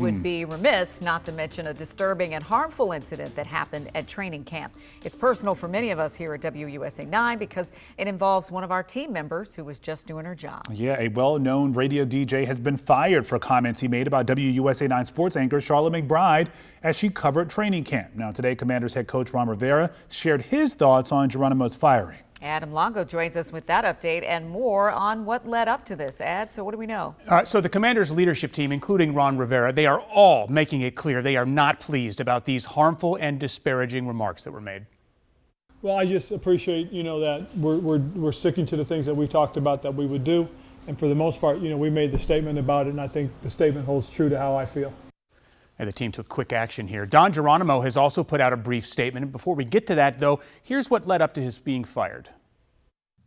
Would be remiss not to mention a disturbing and harmful incident that happened at training camp. It's personal for many of us here at WUSA9 because it involves one of our team members who was just doing her job. Yeah, a well-known radio DJ has been fired for comments he made about WUSA9 sports anchor Sharla McBride as she covered training camp. Now today, Commanders head coach Ron Rivera shared his thoughts on Geronimo's firing. Adam Longo joins us with that update and more on what led up to this. So what do we know? So the Commanders leadership team, including Ron Rivera, they are all making it clear they are not pleased about these harmful and disparaging remarks that were made. Well, I just appreciate, that we're sticking to the things that we talked about that we would do. And for the most part, we made the statement about it, and I think the statement holds true to how I feel. And the team took quick action here. Don Geronimo has also put out a brief statement. And before we get to that, though, here's what led up to his being fired.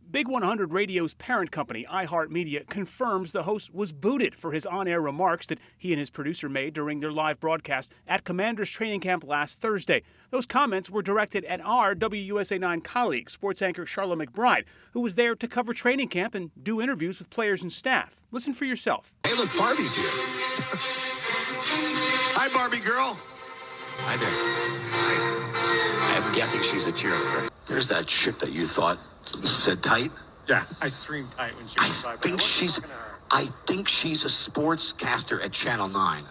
Big 100 Radio's parent company, iHeartMedia, confirms the host was booted for his on-air remarks that he and his producer made during their live broadcast at Commanders training camp last Thursday. Those comments were directed at our WUSA9 colleague, sports anchor Sharla McBride, who was there to cover training camp and do interviews with players and staff. Listen for yourself. Hey, look, Barbie's here. Hi, Barbie girl. Hi there. I'm guessing she's a cheerleader. There's that chick that you thought said tight. Yeah, I screamed tight when she was by. I think she's a sportscaster at Channel 9.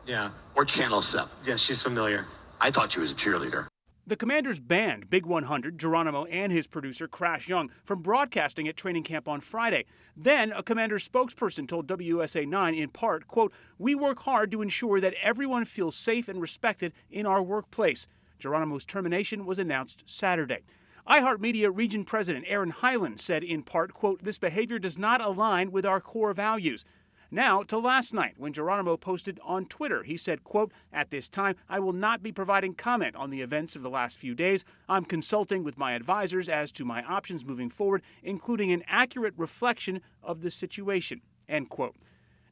Yeah. Or Channel 7. Yeah, she's familiar. I thought she was a cheerleader. The Commanders banned Big 100, Geronimo, and his producer, Crash Young, from broadcasting at training camp on Friday. Then a Commanders spokesperson told WUSA9 in part, quote, "We work hard to ensure that everyone feels safe and respected in our workplace." Geronimo's termination was announced Saturday. iHeartMedia Region President Aaron Hyland said in part, quote, "This behavior does not align with our core values." Now to last night, when Geronimo posted on Twitter, he said, quote, "At this time, I will not be providing comment on the events of the last few days. I'm consulting with my advisors as to my options moving forward, including an accurate reflection of the situation," end quote.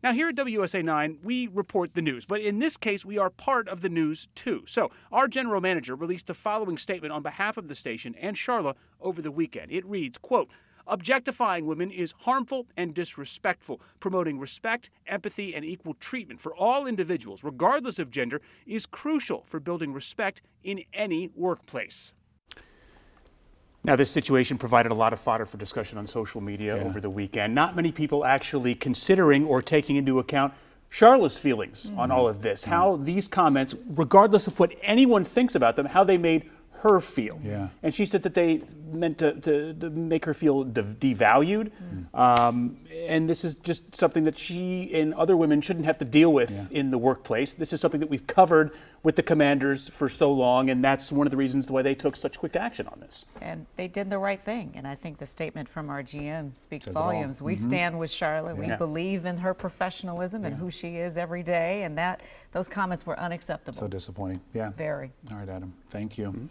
Now, here at WUSA9, we report the news, but in this case, we are part of the news, too. So, our general manager released the following statement on behalf of the station and Sharla over the weekend. It reads, quote, "Objectifying women is harmful and disrespectful. Promoting respect, empathy, and equal treatment for all individuals, regardless of gender, is crucial for building respect in any workplace." Now, this situation provided a lot of fodder for discussion on social media over the weekend. Not many people actually considering or taking into account Sharla's feelings on all of this, how these comments, regardless of what anyone thinks about them, how they made her feel. Yeah. And she said that they meant to make her feel devalued. And this is just something that she and other women shouldn't have to deal with in the workplace. This is something that we've covered with the Commanders for so long, and that's one of the reasons why they took such quick action on this. And they did the right thing, and I think the statement from our GM speaks volumes. We stand with Sharla. We believe in her professionalism and who she is every day, and those comments were unacceptable. So disappointing. Yeah. Very. All right, Adam. Thank you.